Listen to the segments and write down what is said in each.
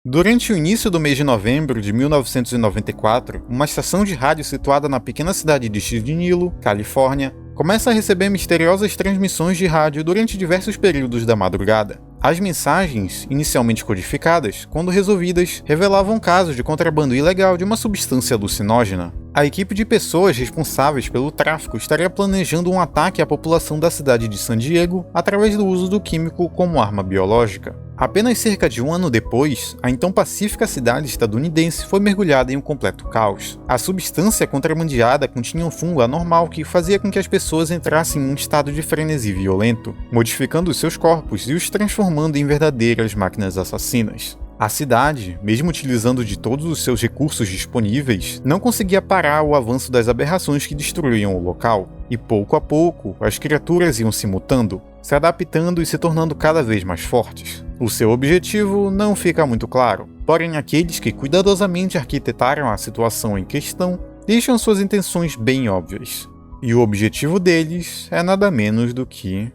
Durante o início do mês de novembro de 1994, uma estação de rádio situada na pequena cidade de X de Nilo, Califórnia, começa a receber misteriosas transmissões de rádio durante diversos períodos da madrugada. As mensagens, inicialmente codificadas, quando resolvidas, revelavam casos de contrabando ilegal de uma substância alucinógena. A equipe de pessoas responsáveis pelo tráfico estaria planejando um ataque à população da cidade de San Diego através do uso do químico como arma biológica. Apenas cerca de um ano depois, a então pacífica cidade estadunidense foi mergulhada em um completo caos. A substância contrabandeada continha um fungo anormal que fazia com que as pessoas entrassem em um estado de frenesi violento, modificando os seus corpos e os transformando em verdadeiras máquinas assassinas. A cidade, mesmo utilizando de todos os seus recursos disponíveis, não conseguia parar o avanço das aberrações que destruíam o local, e pouco a pouco as criaturas iam se mutando, se adaptando e se tornando cada vez mais fortes. O seu objetivo não fica muito claro, porém aqueles que cuidadosamente arquitetaram a situação em questão deixam suas intenções bem óbvias. E o objetivo deles é nada menos do que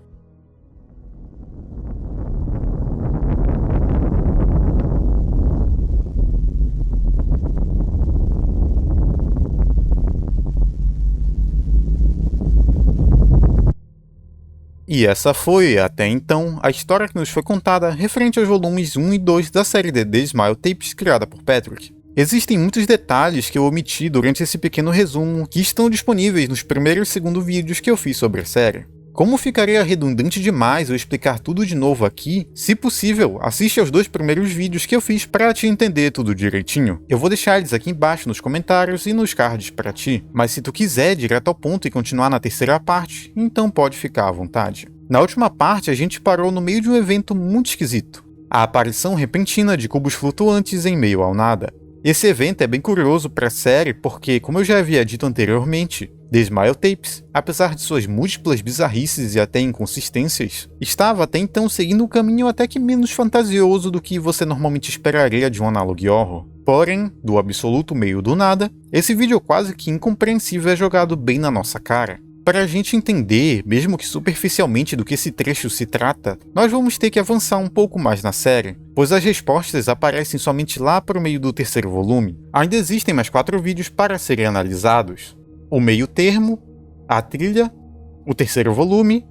E essa foi, até então, a história que nos foi contada referente aos volumes 1 e 2 da série de The Smile Tapes criada por Patrick. Existem muitos detalhes que eu omiti durante esse pequeno resumo que estão disponíveis nos primeiro e segundo vídeos que eu fiz sobre a série. Como ficaria redundante demais eu explicar tudo de novo aqui, se possível, assiste aos 2 primeiros vídeos que eu fiz para te entender tudo direitinho. Eu vou deixar eles aqui embaixo nos comentários e nos cards para ti, mas se tu quiser direto ao ponto e continuar na terceira parte, então pode ficar à vontade. Na última parte a gente parou no meio de um evento muito esquisito, a aparição repentina de cubos flutuantes em meio ao nada. Esse evento é bem curioso para a série porque, como eu já havia dito anteriormente, The Smile Tapes, apesar de suas múltiplas bizarrices e até inconsistências, estava até então seguindo um caminho até que menos fantasioso do que você normalmente esperaria de um análogo horror. Porém, do absoluto meio do nada, esse vídeo quase que incompreensível é jogado bem na nossa cara. Para a gente entender, mesmo que superficialmente, do que esse trecho se trata, nós vamos ter que avançar um pouco mais na série, pois as respostas aparecem somente lá para o meio do terceiro volume. Ainda existem mais 4 vídeos para serem analisados: o meio termo, a trilha, o terceiro volume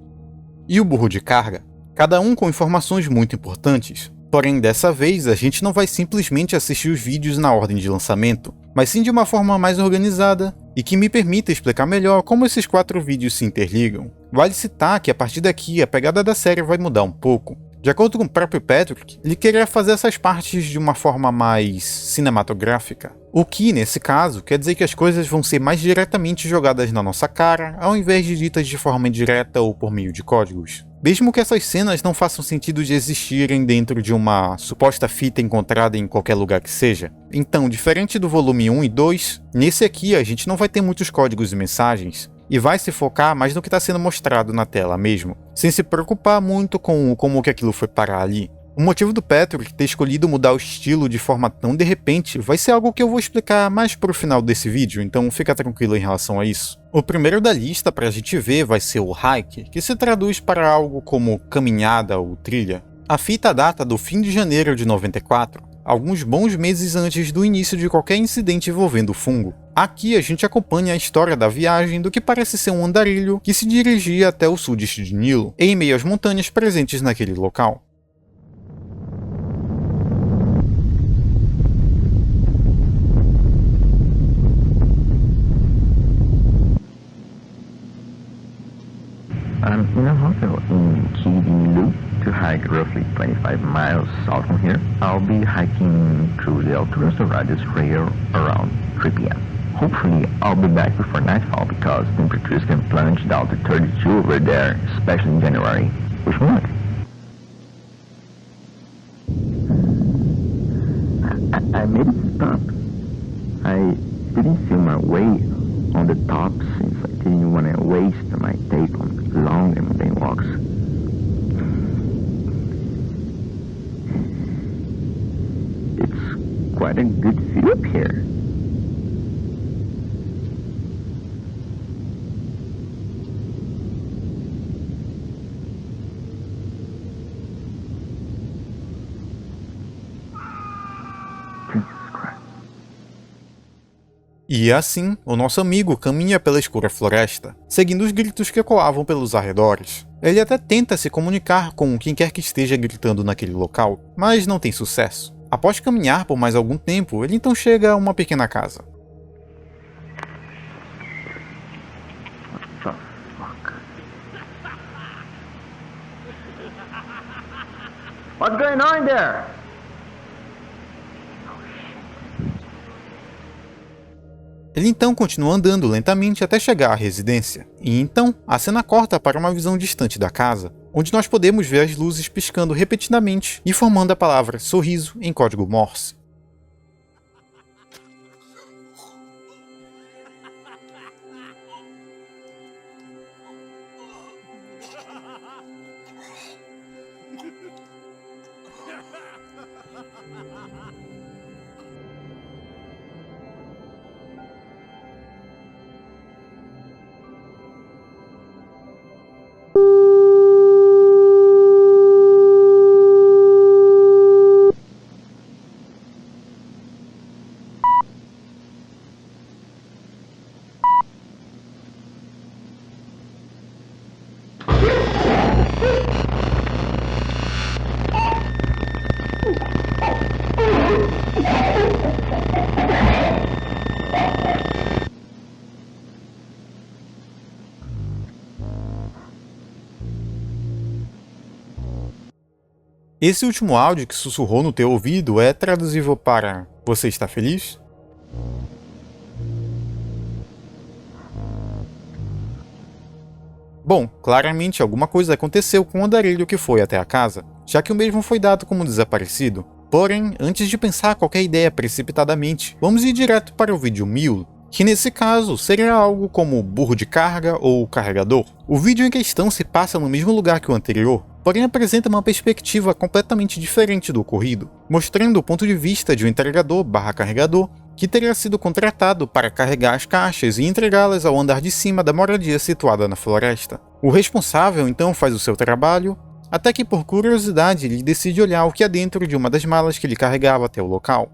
e o burro de carga, cada um com informações muito importantes. Porém, dessa vez, a gente não vai simplesmente assistir os vídeos na ordem de lançamento, mas sim de uma forma mais organizada e que me permita explicar melhor como esses 4 vídeos se interligam. Vale citar que a partir daqui a pegada da série vai mudar um pouco. De acordo com o próprio Patrick, ele queria fazer essas partes de uma forma mais cinematográfica. O que, nesse caso, quer dizer que as coisas vão ser mais diretamente jogadas na nossa cara, ao invés de ditas de forma indireta ou por meio de códigos. Mesmo que essas cenas não façam sentido de existirem dentro de uma suposta fita encontrada em qualquer lugar que seja. Então, diferente do volume 1 e 2, nesse aqui a gente não vai ter muitos códigos e mensagens, e vai se focar mais no que está sendo mostrado na tela mesmo, sem se preocupar muito com como que aquilo foi parar ali. O motivo do Patrick ter escolhido mudar o estilo de forma tão de repente vai ser algo que eu vou explicar mais pro final desse vídeo, então fica tranquilo em relação a isso. O primeiro da lista pra gente ver vai ser o hike, que se traduz para algo como caminhada ou trilha. A fita data do fim de janeiro de 94, alguns bons meses antes do início de qualquer incidente envolvendo o fungo. Aqui a gente acompanha a história da viagem do que parece ser um andarilho que se dirigia até o sul de Nilo, em meio às montanhas presentes naquele local. I'm in a hotel in Kidinlu to hike roughly 25 miles south from here. I'll be hiking through the Alturas Dourados Trail around 3 p.m. Hopefully, I'll be back before nightfall because temperatures can plunge down to 32 over there, especially in January. Wish me luck. I made it stop. I didn't feel my way on the top since I didn't want to waste my take on long and mundane walks. It's quite a good view up here. E assim, o nosso amigo caminha pela escura floresta, seguindo os gritos que ecoavam pelos arredores. Ele até tenta se comunicar com quem quer que esteja gritando naquele local, mas não tem sucesso. Após caminhar por mais algum tempo, ele então chega a uma pequena casa. What the fuck? What's going on there? Ele então continua andando lentamente até chegar à residência, e então a cena corta para uma visão distante da casa, onde nós podemos ver as luzes piscando repetidamente e formando a palavra sorriso em código Morse. Esse último áudio que sussurrou no teu ouvido é traduzível para "Você está feliz?" Bom, claramente alguma coisa aconteceu com o andarilho que foi até a casa, já que o mesmo foi dado como desaparecido. Porém, antes de pensar qualquer ideia precipitadamente, vamos ir direto para o vídeo mule, que nesse caso seria algo como burro de carga ou carregador. O vídeo em questão se passa no mesmo lugar que o anterior, porém apresenta uma perspectiva completamente diferente do ocorrido, mostrando o ponto de vista de um entregador/carregador que teria sido contratado para carregar as caixas e entregá-las ao andar de cima da moradia situada na floresta. O responsável então faz o seu trabalho, até que por curiosidade ele decide olhar o que há dentro de uma das malas que ele carregava até o local.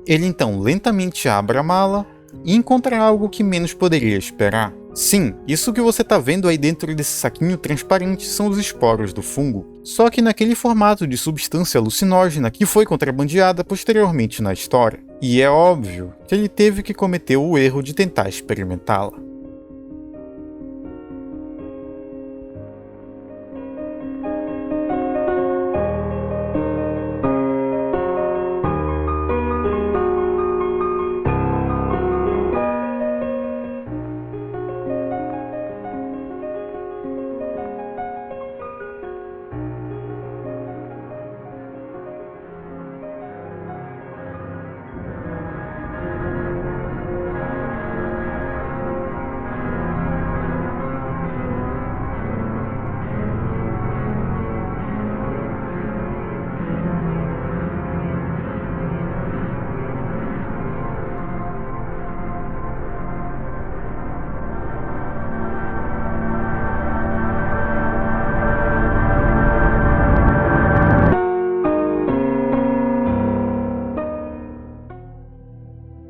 Ele então lentamente abre a mala e encontra algo que menos poderia esperar. Sim, isso que você está vendo aí dentro desse saquinho transparente são os esporos do fungo, só que naquele formato de substância alucinógena que foi contrabandeada posteriormente na história. E é óbvio que ele teve que cometer o erro de tentar experimentá-la.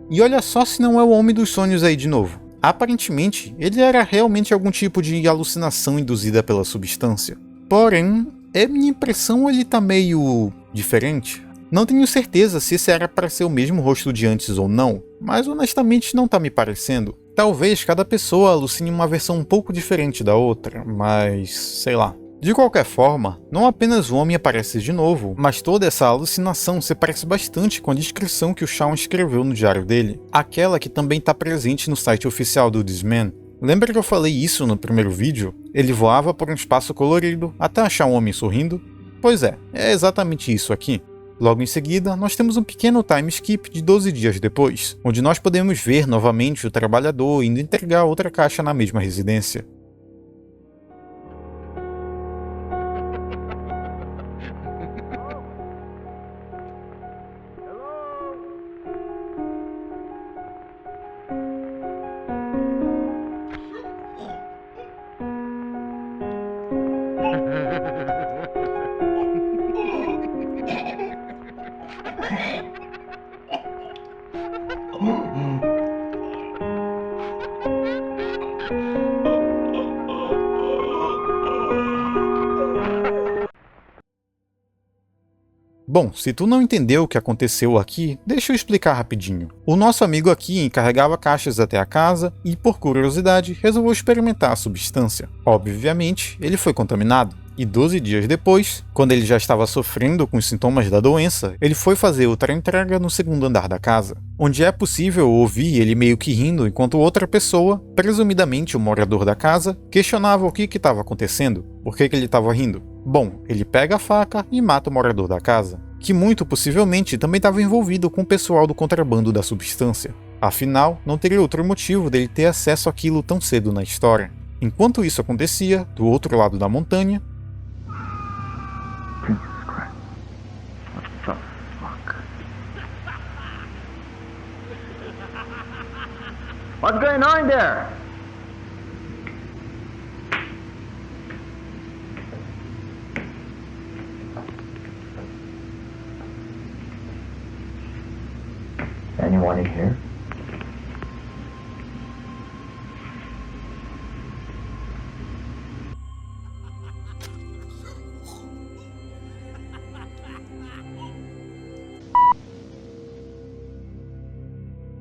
E olha só se não é o Homem dos Sonhos aí de novo. Aparentemente, ele era realmente algum tipo de alucinação induzida pela substância. Porém, é minha impressão, ele tá meio diferente. Não tenho certeza se esse era para ser o mesmo rosto de antes ou não, mas honestamente não tá me parecendo. Talvez cada pessoa alucine uma versão um pouco diferente da outra, mas sei lá. De qualquer forma, não apenas o homem aparece de novo, mas toda essa alucinação se parece bastante com a descrição que o Shawn escreveu no diário dele, aquela que também está presente no site oficial do This Man. Lembra que eu falei isso no primeiro vídeo? Ele voava por um espaço colorido até achar um homem sorrindo? Pois é exatamente isso aqui. Logo em seguida, nós temos um pequeno time skip de 12 dias depois, onde nós podemos ver novamente o trabalhador indo entregar outra caixa na mesma residência. Bom, se tu não entendeu o que aconteceu aqui, deixa eu explicar rapidinho. O nosso amigo aqui encarregava caixas até a casa e, por curiosidade, resolveu experimentar a substância. Obviamente, ele foi contaminado. E 12 dias depois, quando ele já estava sofrendo com os sintomas da doença, ele foi fazer outra entrega no segundo andar da casa, onde é possível ouvir ele meio que rindo enquanto outra pessoa, presumidamente o morador da casa, questionava o que estava acontecendo, por que ele estava rindo. Bom, ele pega a faca e mata o morador da casa, que muito possivelmente também estava envolvido com o pessoal do contrabando da substância. Afinal, não teria outro motivo dele ter acesso àquilo tão cedo na história. Enquanto isso acontecia, do outro lado da montanha, What's going on there? Anyone in here?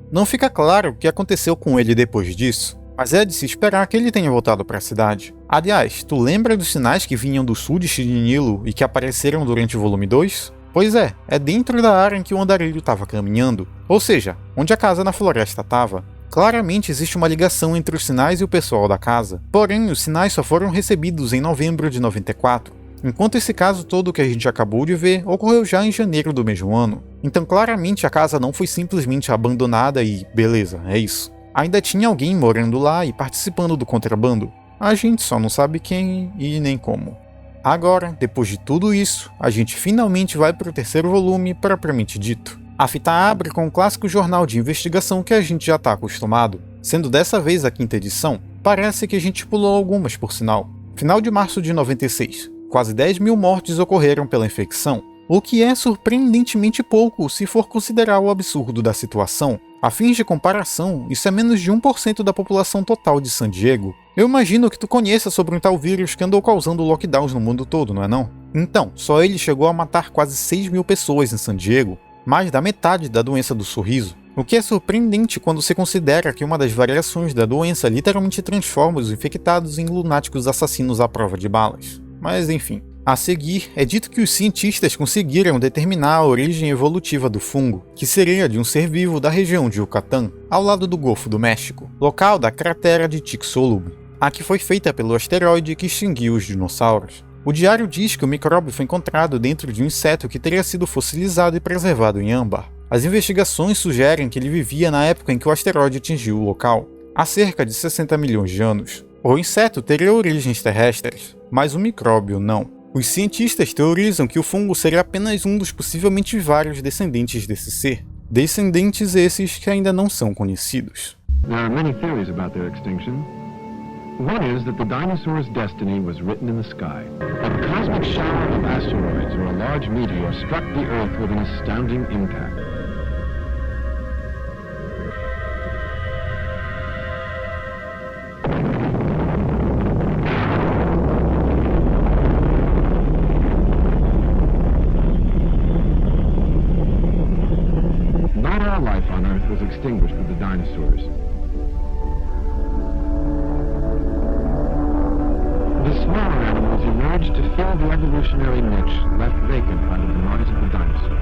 Não fica claro o que aconteceu com ele depois disso, mas é de se esperar que ele tenha voltado para a cidade. Aliás, tu lembra dos sinais que vinham do sul de Nilo e que apareceram durante o volume 2? Pois é dentro da área em que o andarilho estava caminhando, ou seja, onde a casa na floresta estava. Claramente existe uma ligação entre os sinais e o pessoal da casa, porém os sinais só foram recebidos em novembro de 94. Enquanto esse caso todo que a gente acabou de ver ocorreu já em janeiro do mesmo ano. Então claramente a casa não foi simplesmente abandonada e beleza, é isso. Ainda tinha alguém morando lá e participando do contrabando. A gente só não sabe quem e nem como. Agora, depois de tudo isso, a gente finalmente vai para o terceiro volume propriamente dito. A fita abre com o clássico jornal de investigação que a gente já está acostumado. Sendo dessa vez a 5ª edição, parece que a gente pulou algumas por sinal. Final de março de 96. Quase 10 mil mortes ocorreram pela infecção, o que é surpreendentemente pouco se for considerar o absurdo da situação. A fins de comparação, isso é menos de 1% da população total de San Diego. Eu imagino que tu conheça sobre um tal vírus que andou causando lockdowns no mundo todo, não é não? Então, só ele chegou a matar quase 6 mil pessoas em San Diego, mais da metade da doença do sorriso. O que é surpreendente quando se considera que uma das variações da doença literalmente transforma os infectados em lunáticos assassinos à prova de balas. Mas enfim, a seguir é dito que os cientistas conseguiram determinar a origem evolutiva do fungo, que seria de um ser vivo da região de Yucatán, ao lado do Golfo do México, local da cratera de Chicxulub, a que foi feita pelo asteroide que extinguiu os dinossauros. O diário diz que o micróbio foi encontrado dentro de um inseto que teria sido fossilizado e preservado em âmbar. As investigações sugerem que ele vivia na época em que o asteroide atingiu o local, há cerca de 60 milhões de anos. O inseto teria origens terrestres, mas o micróbio não. Os cientistas teorizam que o fungo seria apenas um dos possivelmente vários descendentes desse ser. Descendentes esses que ainda não são conhecidos. There are many theories about their extinction. One is that the dinosaur's destiny was written in the sky. A cosmic shower of asteroids or a large meteor struck the Earth with an astounding impact. Not all life on Earth was extinguished with the dinosaurs. The smaller animals emerged to fill the evolutionary niche left vacant by the demise of the dinosaur.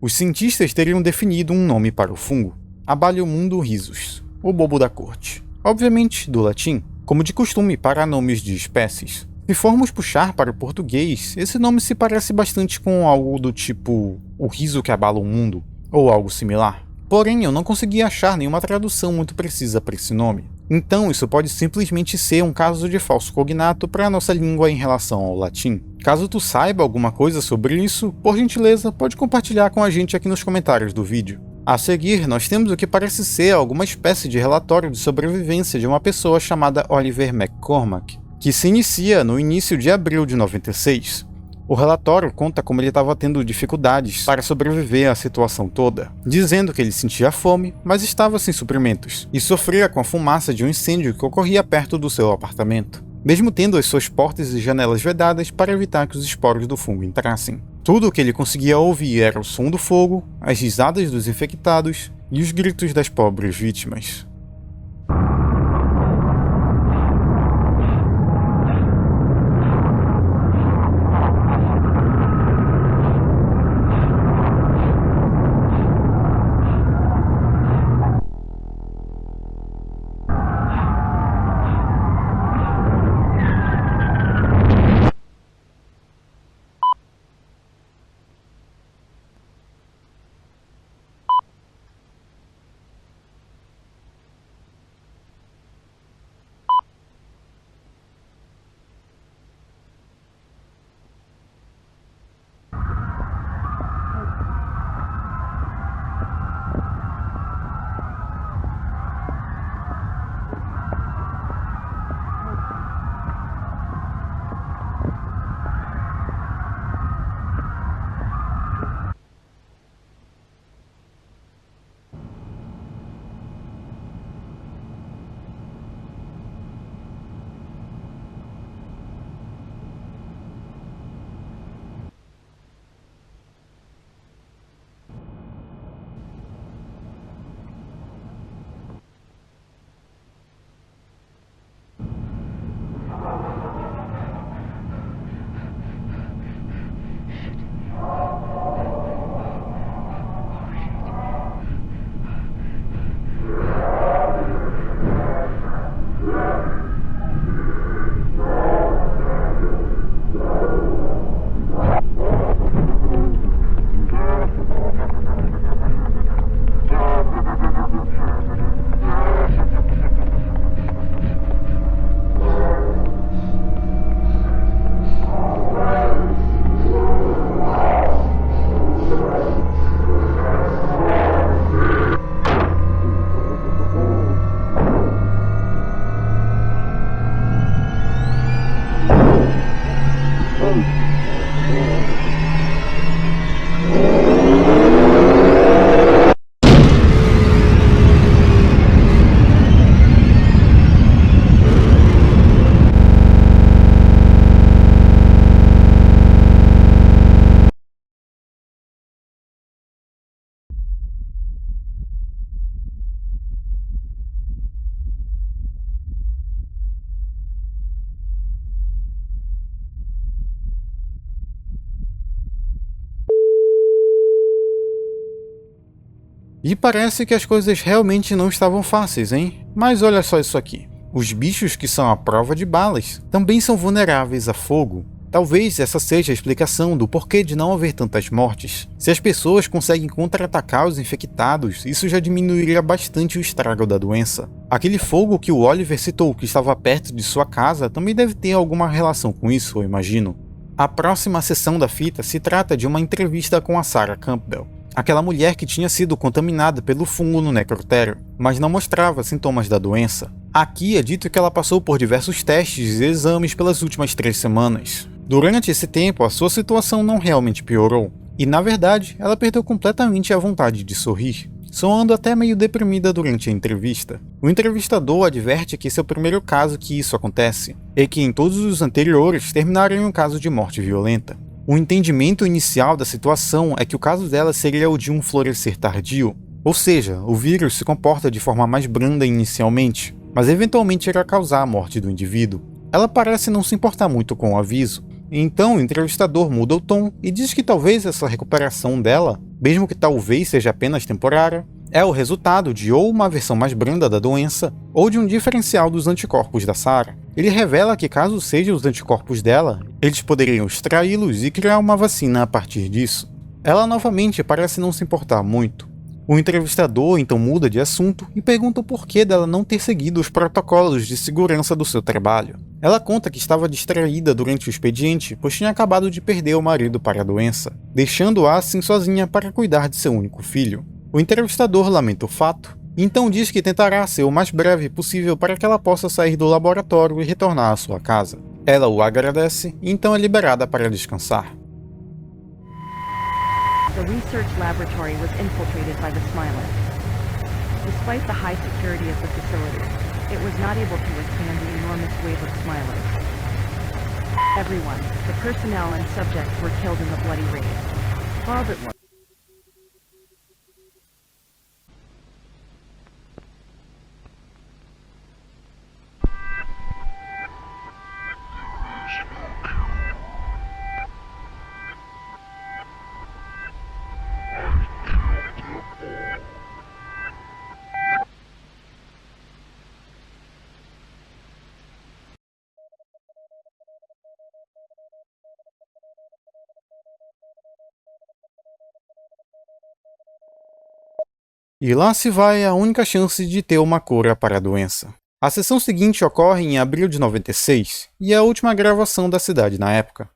Os cientistas teriam definido um nome para o fungo, Abaliumundo rhizus, o bobo da corte. Obviamente, do latim, como de costume para nomes de espécies. Se formos puxar para o português, esse nome se parece bastante com algo do tipo o riso que abala o mundo, ou algo similar. Porém, eu não consegui achar nenhuma tradução muito precisa para esse nome. Então, isso pode simplesmente ser um caso de falso cognato para a nossa língua em relação ao latim. Caso tu saiba alguma coisa sobre isso, por gentileza, pode compartilhar com a gente aqui nos comentários do vídeo. A seguir, nós temos o que parece ser alguma espécie de relatório de sobrevivência de uma pessoa chamada Oliver McCormack, que se inicia no início de abril de 96. O relatório conta como ele estava tendo dificuldades para sobreviver à situação toda, dizendo que ele sentia fome, mas estava sem suprimentos, e sofria com a fumaça de um incêndio que ocorria perto do seu apartamento. mesmo tendo as suas portas e janelas vedadas para evitar que os esporos do fungo entrassem. Tudo o que ele conseguia ouvir era o som do fogo, as risadas dos infectados e os gritos das pobres vítimas. E parece que as coisas realmente não estavam fáceis, hein? Mas olha só isso aqui. Os bichos que são à prova de balas também são vulneráveis a fogo. Talvez essa seja a explicação do porquê de não haver tantas mortes. Se as pessoas conseguem contra-atacar os infectados, isso já diminuiria bastante o estrago da doença. Aquele fogo que o Oliver citou que estava perto de sua casa também deve ter alguma relação com isso, eu imagino. A próxima sessão da fita se trata de uma entrevista com a Sarah Campbell, aquela mulher que tinha sido contaminada pelo fungo no necrotério, mas não mostrava sintomas da doença. Aqui é dito que ela passou por diversos testes e exames pelas últimas 3 semanas. Durante esse tempo, a sua situação não realmente piorou, e na verdade, ela perdeu completamente a vontade de sorrir, soando até meio deprimida durante a entrevista. O entrevistador adverte que esse é o primeiro caso que isso acontece, e que em todos os anteriores terminaram em um caso de morte violenta. O entendimento inicial da situação é que o caso dela seria o de um florescer tardio, ou seja, o vírus se comporta de forma mais branda inicialmente, mas eventualmente irá causar a morte do indivíduo. Ela parece não se importar muito com o aviso, então o entrevistador muda o tom e diz que talvez essa recuperação dela, mesmo que talvez seja apenas temporária, é o resultado de ou uma versão mais branda da doença, ou de um diferencial dos anticorpos da Sarah. Ele revela que caso sejam os anticorpos dela, eles poderiam extraí-los e criar uma vacina a partir disso. Ela novamente parece não se importar muito. O entrevistador então muda de assunto e pergunta o porquê dela não ter seguido os protocolos de segurança do seu trabalho. Ela conta que estava distraída durante o expediente, pois tinha acabado de perder o marido para a doença, deixando-a assim sozinha para cuidar de seu único filho. O entrevistador lamenta o fato, e então diz que tentará ser o mais breve possível para que ela possa sair do laboratório e retornar à sua casa. Ela o agradece e então é liberada para descansar. The research laboratory was infiltrated by the Smiler. Despite the high security of the facility, It was not able to withstand the enormous wave of Smilers. Everyone, the personnel and subjects were killed in the bloody raid. All but one. E lá se vai a única chance de ter uma cura para a doença. A sessão seguinte ocorre em abril de 96 e é a última gravação da cidade na época.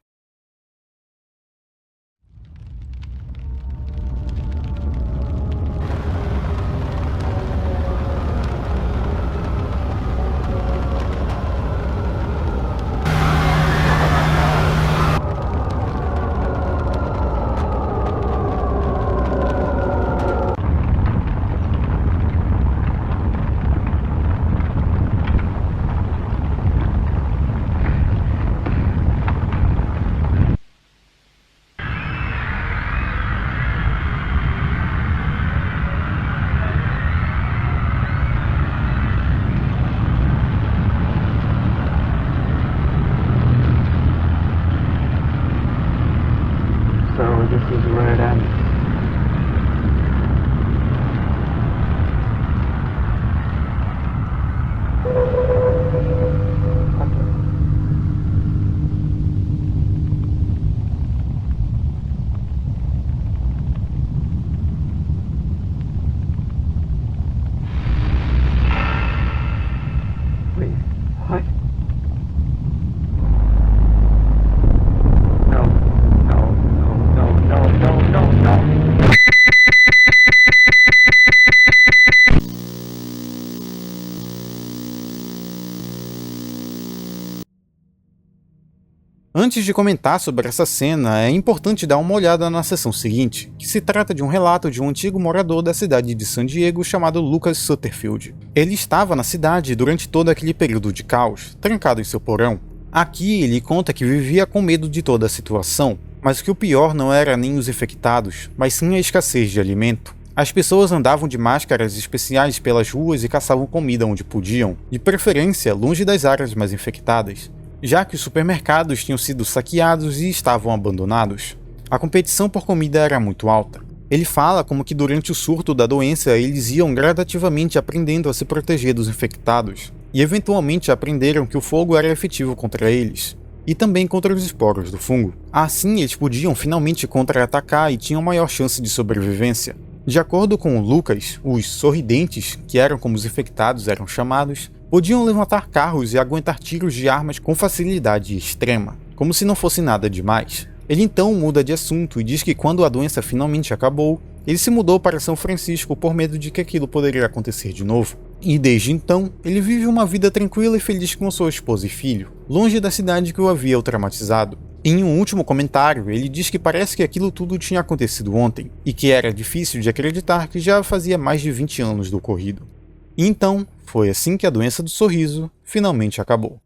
So this is where it ends. Wait, what? No, no, no, no, no, no, no, no. Antes de comentar sobre essa cena, é importante dar uma olhada na seção seguinte, que se trata de um relato de um antigo morador da cidade de San Diego chamado Lucas Sutterfield. Ele estava na cidade durante todo aquele período de caos, trancado em seu porão. Aqui ele conta que vivia com medo de toda a situação, mas que o pior não era nem os infectados, mas sim a escassez de alimento. As pessoas andavam de máscaras especiais pelas ruas e caçavam comida onde podiam, de preferência longe das áreas mais infectadas, já que os supermercados tinham sido saqueados e estavam abandonados. A competição por comida era muito alta. Ele fala como que durante o surto da doença eles iam gradativamente aprendendo a se proteger dos infectados, e eventualmente aprenderam que o fogo era efetivo contra eles, e também contra os esporos do fungo. Assim eles podiam finalmente contra-atacar e tinham maior chance de sobrevivência. De acordo com o Lucas, os sorridentes, que eram como os infectados eram chamados, podiam levantar carros e aguentar tiros de armas com facilidade extrema, como se não fosse nada demais. Ele então muda de assunto e diz que quando a doença finalmente acabou, ele se mudou para São Francisco por medo de que aquilo poderia acontecer de novo. E desde então, ele vive uma vida tranquila e feliz com sua esposa e filho, longe da cidade que o havia traumatizado. Em um último comentário, ele diz que parece que aquilo tudo tinha acontecido ontem, e que era difícil de acreditar que já fazia mais de 20 anos do ocorrido. E então, foi assim que a doença do sorriso finalmente acabou.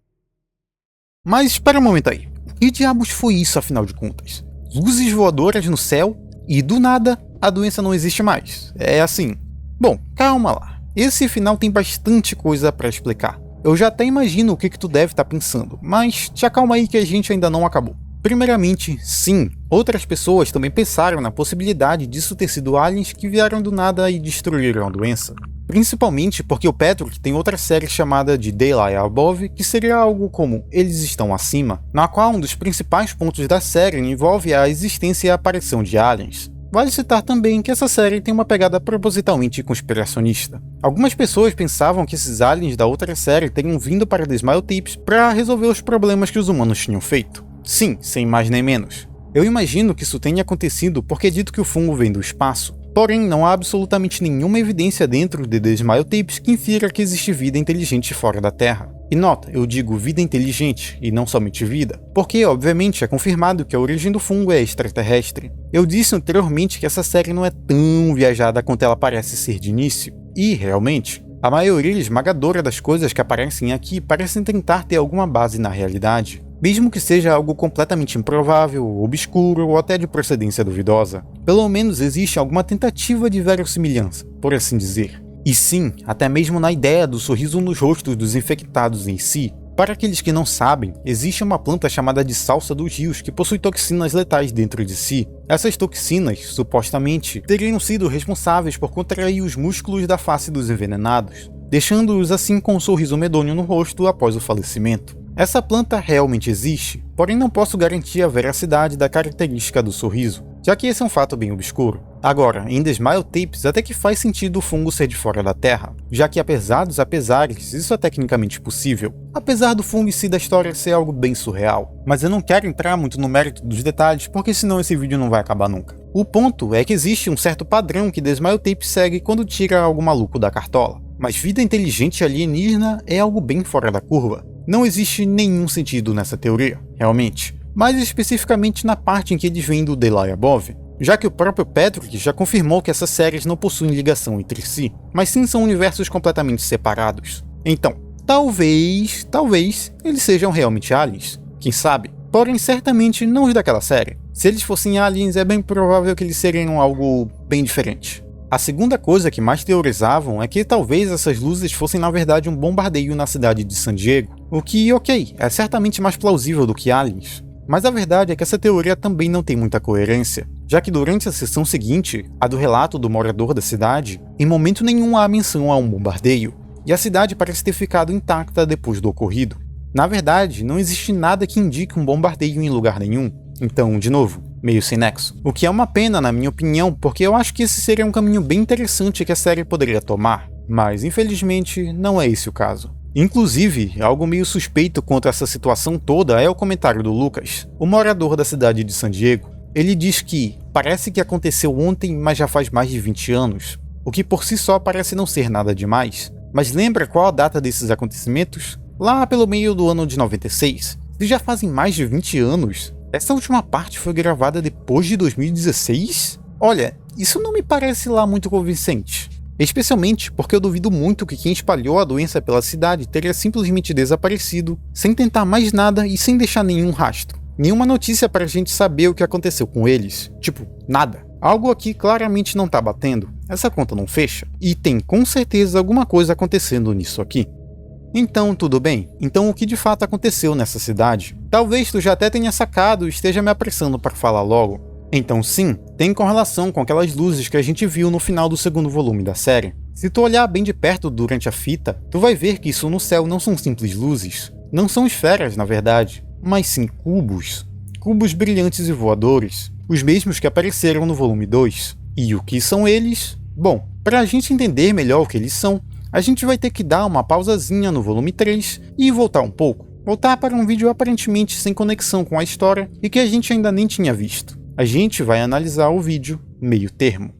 Mas espera um momento aí. Que diabos foi isso afinal de contas? Luzes voadoras no céu e do nada a doença não existe mais. É assim. Bom, calma lá. Esse final tem bastante coisa para explicar. Eu já até imagino o que tu deve estar pensando, mas te acalma aí que a gente ainda não acabou. Primeiramente, sim, outras pessoas também pensaram na possibilidade disso ter sido aliens que vieram do nada e destruíram a doença. Principalmente porque o Patrick tem outra série chamada de Daylight Above, que seria algo como Eles Estão Acima, na qual um dos principais pontos da série envolve a existência e a aparição de aliens. Vale citar também que essa série tem uma pegada propositalmente conspiracionista. Algumas pessoas pensavam que esses aliens da outra série teriam vindo para The Smile Tapes para resolver os problemas que os humanos tinham feito. Sim, sem mais nem menos. Eu imagino que isso tenha acontecido porque é dito que o fungo vem do espaço. Porém, não há absolutamente nenhuma evidência dentro de The Smile Tapes que infira que existe vida inteligente fora da Terra. E nota, eu digo vida inteligente, e não somente vida, porque obviamente é confirmado que a origem do fungo é extraterrestre. Eu disse anteriormente que essa série não é tão viajada quanto ela parece ser de início, e realmente, A maioria esmagadora das coisas que aparecem aqui parecem tentar ter alguma base na realidade, mesmo que seja algo completamente improvável, obscuro ou até de procedência duvidosa. Pelo menos existe alguma tentativa de verossimilhança, por assim dizer. E sim, até mesmo na ideia do sorriso nos rostos dos infectados em si. Para aqueles que não sabem, existe uma planta chamada de salsa dos rios que possui toxinas letais dentro de si. Essas toxinas, supostamente, teriam sido responsáveis por contrair os músculos da face dos envenenados, deixando-os assim com um sorriso medonho no rosto após o falecimento. Essa planta realmente existe, porém não posso garantir a veracidade da característica do sorriso, já que esse é um fato bem obscuro. Agora, em The Smile Tapes até que faz sentido o fungo ser de fora da Terra, já que apesar dos apesares, isso é tecnicamente possível, apesar do fungo em si da história ser algo bem surreal. Mas eu não quero entrar muito no mérito dos detalhes, porque senão esse vídeo não vai acabar nunca. O ponto é que existe um certo padrão que The Smile Tapes segue quando tira algo maluco da cartola. Mas vida inteligente alienígena é algo bem fora da curva. Não existe nenhum sentido nessa teoria, realmente. Mais especificamente na parte em que eles vêm do The Lie Above, já que o próprio Patrick já confirmou que essas séries não possuem ligação entre si, mas sim são universos completamente separados. Então, talvez eles sejam realmente aliens, quem sabe? Porém, certamente não os daquela série. Se eles fossem aliens, é bem provável que eles seriam algo bem diferente. A segunda coisa que mais teorizavam é que talvez essas luzes fossem na verdade um bombardeio na cidade de San Diego, o que, ok, é certamente mais plausível do que aliens. Mas a verdade é que essa teoria também não tem muita coerência, já que durante a sessão seguinte, a do relato do morador da cidade, em momento nenhum há menção a um bombardeio, e a cidade parece ter ficado intacta depois do ocorrido. Na verdade, não existe nada que indique um bombardeio em lugar nenhum, então, de novo, meio sem nexo. O que é uma pena, na minha opinião, porque eu acho que esse seria um caminho bem interessante que a série poderia tomar, mas infelizmente não é esse o caso. Inclusive, algo meio suspeito quanto a essa situação toda é o comentário do Lucas, o morador da cidade de San Diego. Ele diz que parece que aconteceu ontem, mas já faz mais de 20 anos, o que por si só parece não ser nada demais. Mas lembra qual a data desses acontecimentos? Lá pelo meio do ano de 96. Se já fazem mais de 20 anos, essa última parte foi gravada depois de 2016? Olha, isso não me parece lá muito convincente. Especialmente porque eu duvido muito que quem espalhou a doença pela cidade teria simplesmente desaparecido, sem tentar mais nada e sem deixar nenhum rastro. Nenhuma notícia pra gente saber o que aconteceu com eles. Tipo, nada. Algo aqui claramente não tá batendo. Essa conta não fecha. E tem com certeza alguma coisa acontecendo nisso aqui. Então, tudo bem. Então o que de fato aconteceu nessa cidade? Talvez tu já até tenha sacado e esteja me apressando para falar logo. Então sim, tem correlação com aquelas luzes que a gente viu no final do segundo volume da série. Se tu olhar bem de perto durante a fita, tu vai ver que isso no céu não são simples luzes. Não são esferas, na verdade, mas sim cubos. Cubos brilhantes e voadores, os mesmos que apareceram no volume 2. E o que são eles? Bom, para a gente entender melhor o que eles são, a gente vai ter que dar uma pausazinha no volume 3 e voltar um pouco. Voltar para um vídeo aparentemente sem conexão com a história e que a gente ainda nem tinha visto. A gente vai analisar o vídeo meio termo.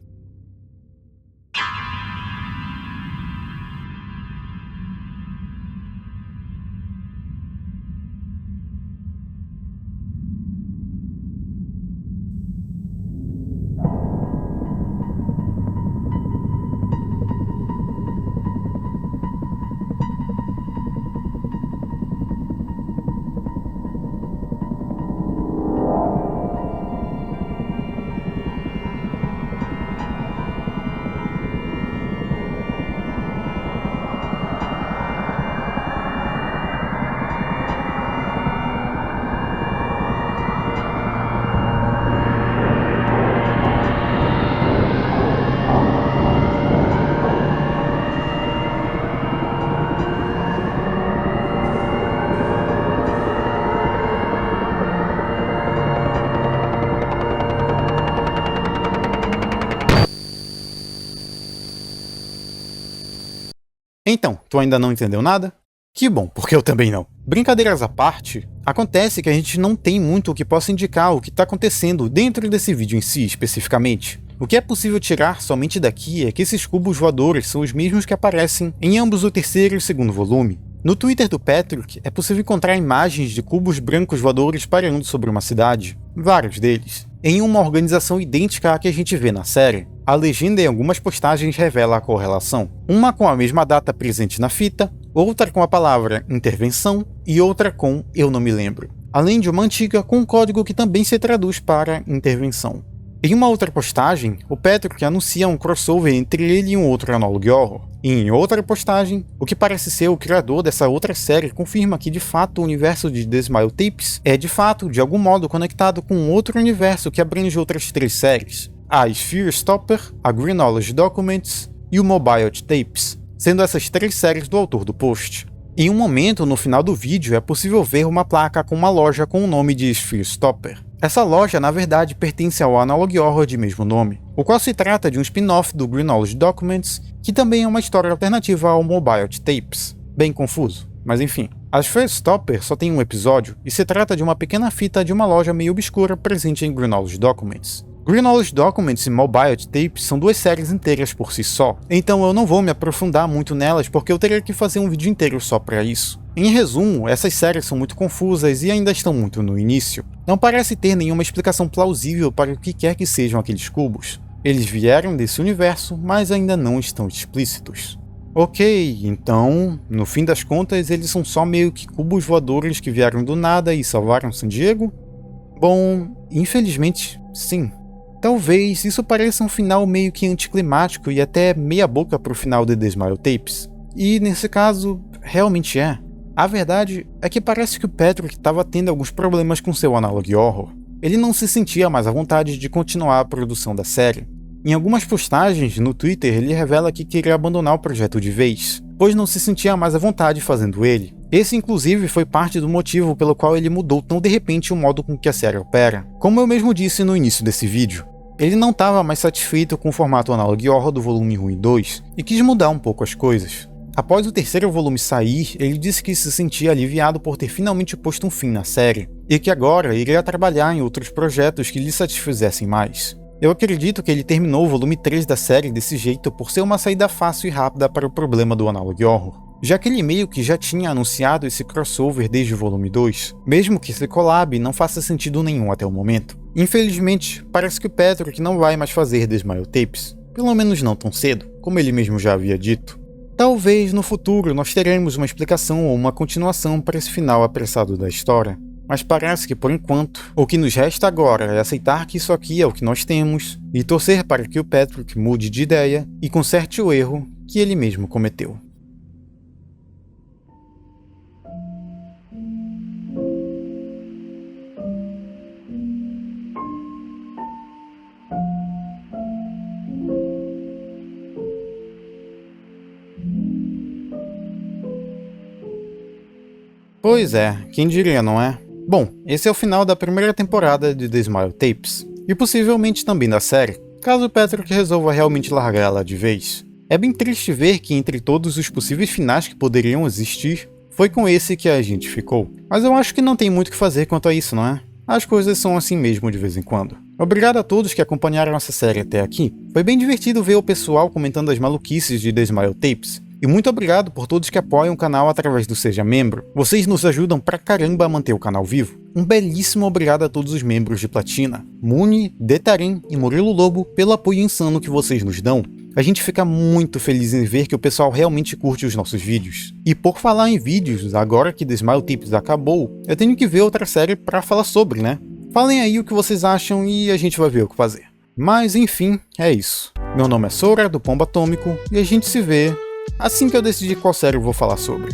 Então, tu ainda não entendeu nada? Que bom, porque eu também não. Brincadeiras à parte, acontece que a gente não tem muito o que possa indicar o que está acontecendo dentro desse vídeo em si, especificamente. O que é possível tirar somente daqui é que esses cubos voadores são os mesmos que aparecem em ambos o terceiro e o segundo volume. No Twitter do Patrick, é possível encontrar imagens de cubos brancos voadores pairando sobre uma cidade, vários deles, em uma organização idêntica à que a gente vê na série. A legenda em algumas postagens revela a correlação, uma com a mesma data presente na fita, outra com a palavra intervenção e outra com eu não me lembro, além de uma antiga com um código que também se traduz para intervenção. Em uma outra postagem, o Patrick anuncia um crossover entre ele e um outro Analog Horror. E em outra postagem, o que parece ser o criador dessa outra série confirma que de fato o universo de The Smile Tapes é de fato, de algum modo, conectado com um outro universo que abrange outras 3 séries. A Sphere Stopper, a Green Knowledge Documents e o Mobile Tapes, sendo essas 3 séries do autor do post. Em um momento no final do vídeo é possível ver uma placa com uma loja com o nome de Sphere Stopper. Essa loja na verdade pertence ao Analog Horror de mesmo nome, o qual se trata de um spin-off do Green Knowledge Documents, que também é uma história alternativa ao Mobile Tapes. Bem confuso, mas enfim. A Sphere Stopper só tem um episódio e se trata de uma pequena fita de uma loja meio obscura presente em Green Knowledge Documents. Green Knowledge Documents e Mobile Tapes são 2 séries inteiras por si só, então eu não vou me aprofundar muito nelas porque eu teria que fazer um vídeo inteiro só para isso. Em resumo, essas séries são muito confusas e ainda estão muito no início. Não parece ter nenhuma explicação plausível para o que quer que sejam aqueles cubos. Eles vieram desse universo, mas ainda não estão explícitos. Ok, então, no fim das contas, eles são só meio que cubos voadores que vieram do nada e salvaram San Diego? Bom, infelizmente, sim. Talvez isso pareça um final meio que anticlimático e até meia boca pro final de The Smile Tapes. E nesse caso, realmente é. A verdade é que parece que o Patrick estava tendo alguns problemas com seu Analog Horror. Ele não se sentia mais à vontade de continuar a produção da série. Em algumas postagens no Twitter ele revela que queria abandonar o projeto de vez, pois não se sentia mais à vontade fazendo ele. Esse inclusive foi parte do motivo pelo qual ele mudou tão de repente o modo com que a série opera. Como eu mesmo disse no início desse vídeo, ele não estava mais satisfeito com o formato Analog Horror do volume 1 e 2 e quis mudar um pouco as coisas. Após o 3º volume sair, ele disse que se sentia aliviado por ter finalmente posto um fim na série, e que agora iria trabalhar em outros projetos que lhe satisfizessem mais. Eu acredito que ele terminou o volume 3 da série desse jeito por ser uma saída fácil e rápida para o problema do Analog Horror, já que ele meio que já tinha anunciado esse crossover desde o volume 2, mesmo que esse collab não faça sentido nenhum até o momento. Infelizmente, parece que o Patrick não vai mais fazer The Smile Tapes, pelo menos não tão cedo, como ele mesmo já havia dito. Talvez no futuro nós teremos uma explicação ou uma continuação para esse final apressado da história, mas parece que por enquanto, o que nos resta agora é aceitar que isso aqui é o que nós temos e torcer para que o Patrick mude de ideia e conserte o erro que ele mesmo cometeu. Pois é, quem diria, não é? Bom, esse é o final da primeira temporada de The Smile Tapes, e possivelmente também da série, caso o Patrick resolva realmente largá-la de vez. É bem triste ver que entre todos os possíveis finais que poderiam existir, foi com esse que a gente ficou. Mas eu acho que não tem muito o que fazer quanto a isso, não é? As coisas são assim mesmo de vez em quando. Obrigado a todos que acompanharam essa série até aqui. Foi bem divertido ver o pessoal comentando as maluquices de The Smile Tapes. E muito obrigado por todos que apoiam o canal através do Seja Membro. Vocês nos ajudam pra caramba a manter o canal vivo. Um belíssimo obrigado a todos os membros de Platina, Muni, Detarim e Murilo Lobo pelo apoio insano que vocês nos dão. A gente fica muito feliz em ver que o pessoal realmente curte os nossos vídeos. E por falar em vídeos, agora que The Smile Tapes acabou, eu tenho que ver outra série pra falar sobre, né? Falem aí o que vocês acham e a gente vai ver o que fazer. Mas enfim, é isso. Meu nome é Sora, do Pombo Atômico, e a gente se vê assim que eu decidir qual série eu vou falar sobre.